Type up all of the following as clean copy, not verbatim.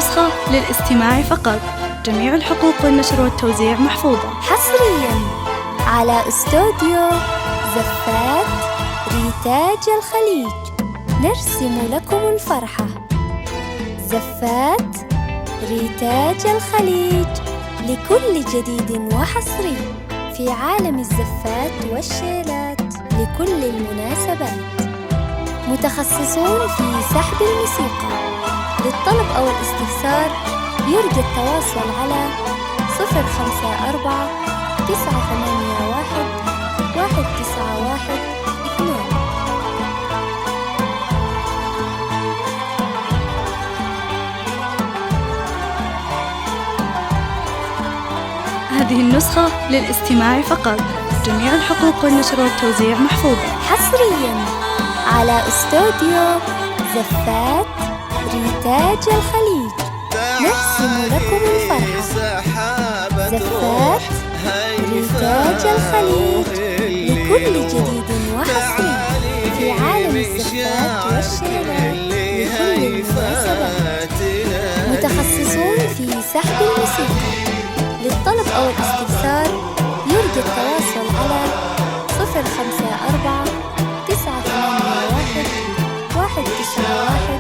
النسخة للاستماع فقط. جميع الحقوق والنشر والتوزيع محفوظة. حصرياً على استوديو زفات ريتاج الخليج، نرسم لكم الفرحة. زفات ريتاج الخليج، لكل جديد وحصري في عالم الزفات والشيلات لكل المناسبات. متخصصون في سحب الموسيقى. للطلب أو الاستفسار يرجى التواصل على 054 981 191 2. هذه النسخة للاستماع فقط. جميع الحقوق والنشر والتوزيع محفوظة. حصرياً على استوديو زفات ريتاج الخليج، نرسم لكم الفرحة. زفات ريتاج الخليج، لكل جديد وحصري في عالم الزفات والشيلات لكل المناسبات. متخصصون في سحب الموسيقى. للطلب أو الاستفسار يرجى التواصل على 054 981 191 2.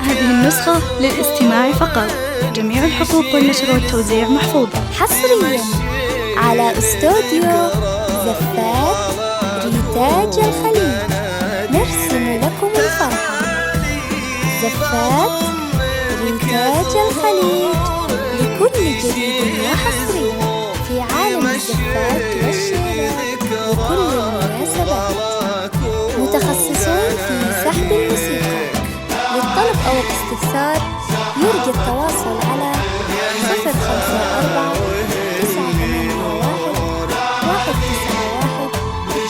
هذه النسخة للاستماع فقط. جميع الحقوق والنشر والتوزيع محفوظة. حصرياً على استوديو زفات ريتاج الخليج، نرسم لكم الفرحة. زفات ريتاج الخليج، لكل جديد وحصري في عالم الزفات والشيلات لكل المناسبات. متخصصون في سحب الموسيقى. للطلب أو الاستفسار يرجى التواصل على 054 981 191 2.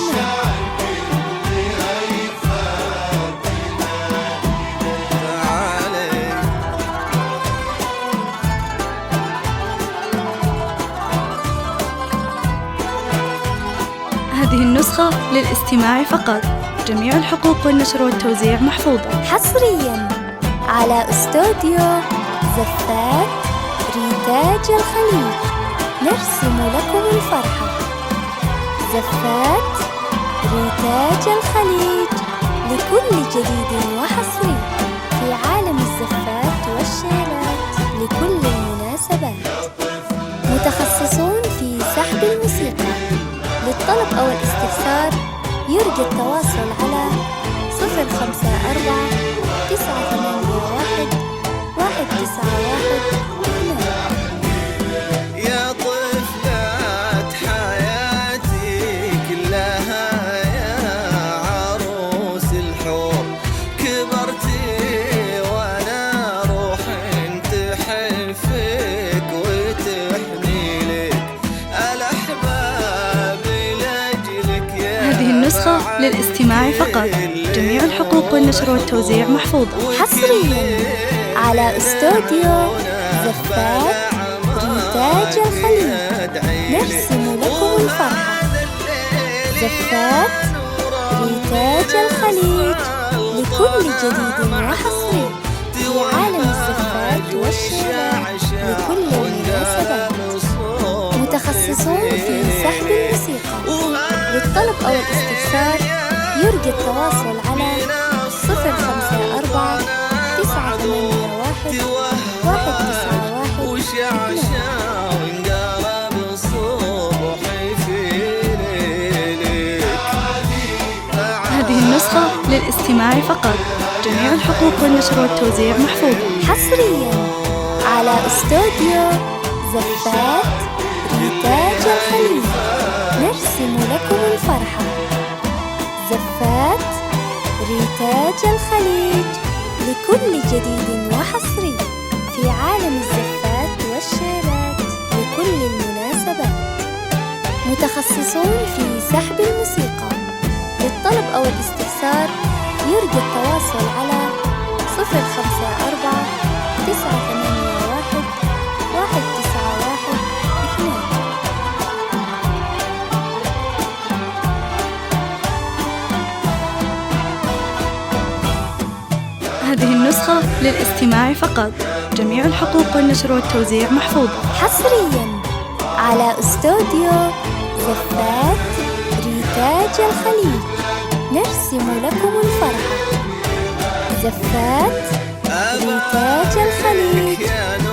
هذه النسخة للاستماع فقط. جميع الحقوق والنشر والتوزيع محفوظة. حصرياً على استوديو زفات ريتاج الخليج، نرسم لكم الفرحة. زفات ريتاج الخليج، لكل جديد وحصري في عالم الزفات والشيلات لكل المناسبات. متخصصون في سحب الموسيقى. للطلب أو الاستفسار يرجى التواصل على 054 981 191 2. يا طفلة حياتي كلها يا عروس الحور، كبرتي وانا روحي تحفك وتحني لك الاحباب لاجلك يا. هذه النسخة للاستماع فقط. جميع الحقوق والنشر والتوزيع محفوظة. حصرياً على استوديو زفات ريتاج الخليج، نرسم لكم الفرحة. زفات ريتاج الخليج، لكل جديد وحصري في عالم الزفات والشيلات لكل المناسبات. متخصصون في سحب الموسيقى. للطلب أو الاستفسار يرجى التواصل على 054 981 191 2. هذه النسخة للاستماع فقط. جميع الحقوق والنشر والتوزيع محفوظة. حصرياً على استوديو زفات ريتاج الخليج، نرسم لكم الفرحة. زفات ريتاج الخليج، لكل جديد وحصري في عالم الزفات والشيلات لكل المناسبات. متخصصون في سحب الموسيقى. للطلب أو الاستفسار يرجى التواصل على 054 981 191 2. النسخة للاستماع فقط. جميع الحقوق والنشر والتوزيع محفوظة. حصرياً على استوديو زفات ريتاج الخليج، نرسم لكم الفرحة. زفات ريتاج الخليج،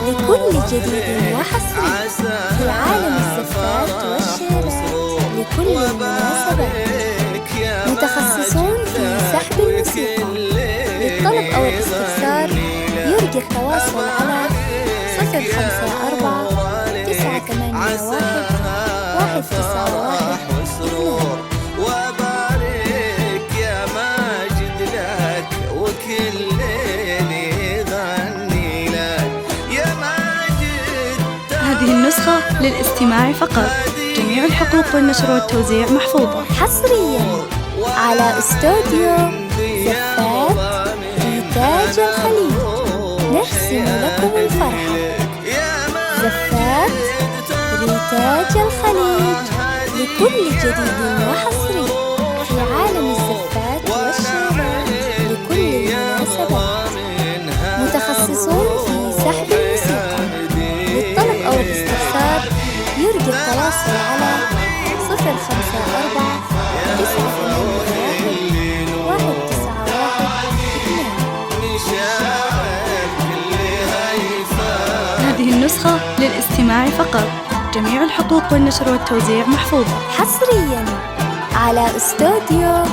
لكل جديد وحصري في عالم الزفات والشيلات لكل المناسبات. متخصصون في سحب الموسيقى. للطلب أو الاستفسار يرجى التواصل على 054 981 191. وبارك يا ماجد لك وكل ليل يغني لك يا ماجد. هذه النسخة للاستماع فقط. جميع الحقوق والنشر والتوزيع محفوظة. حصرياً على استوديو زفات ريتاج الخليج، نرسم لكم الفرحة. زفات ريتاج الخليج، لكل جديد وحصري في عالم الزفات والشيلات لكل المناسبات. متخصصون في سحب الموسيقى. للطلب أو الاستفسار يرجى التواصل على 054 981 191. هذه النسخة للاستماع فقط. جميع الحقوق والنشر والتوزيع محفوظة. حصرياً على استوديو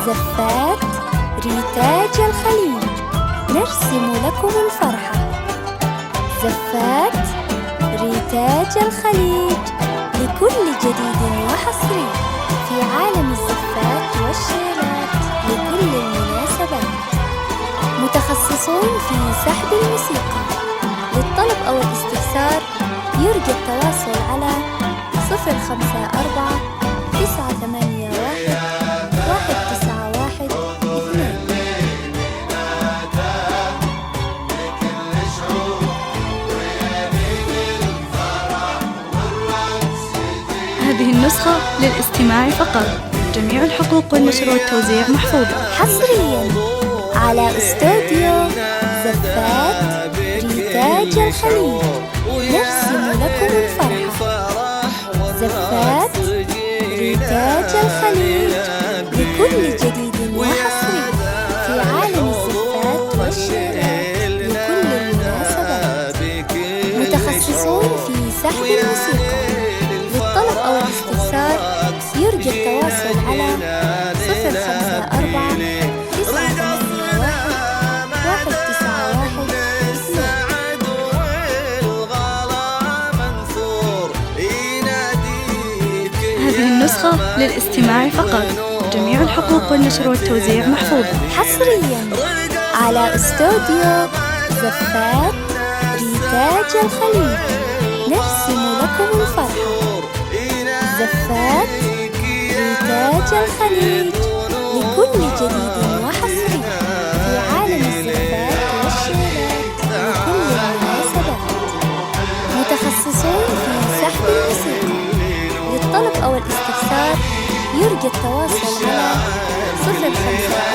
زفات ريتاج الخليج، نرسم لكم الفرحة. زفات ريتاج الخليج، لكل جديد وحصري في عالم الزفات والشيلات لكل المناسبات. متخصصون في سحب الموسيقى. للطلب أو الاستفسار يرجى التواصل على 054 981 191. هذه النسخة للاستماع فقط. جميع الحقوق والنشر والتوزيع محفوظة. حصرياً على استوديو زفات ريتاج الخليج، نرسم لكم الفرحة. زفات ريتاج الخليج، لكل جديد وحصري في عالم الزفات والشيلات لكل المناسبات. متخصصون في سحب الموسيقى. للطلب أو الاستفسار يرجى التواصل على 054 981 191. هذه النسخة للاستماع فقط. جميع الحقوق والنشر والتوزيع محفوظة. حصرياً على استوديو زفات ريتاج الخليج، نرسم لكم الفرحة. زفات ريتاج الخليج، لكل جديد وحصري في عالم الزفات والشيلات لكل المناسبات. متخصصون في سحب الموسيقى. للطلب أو الاستفسار يرجى التواصل على 054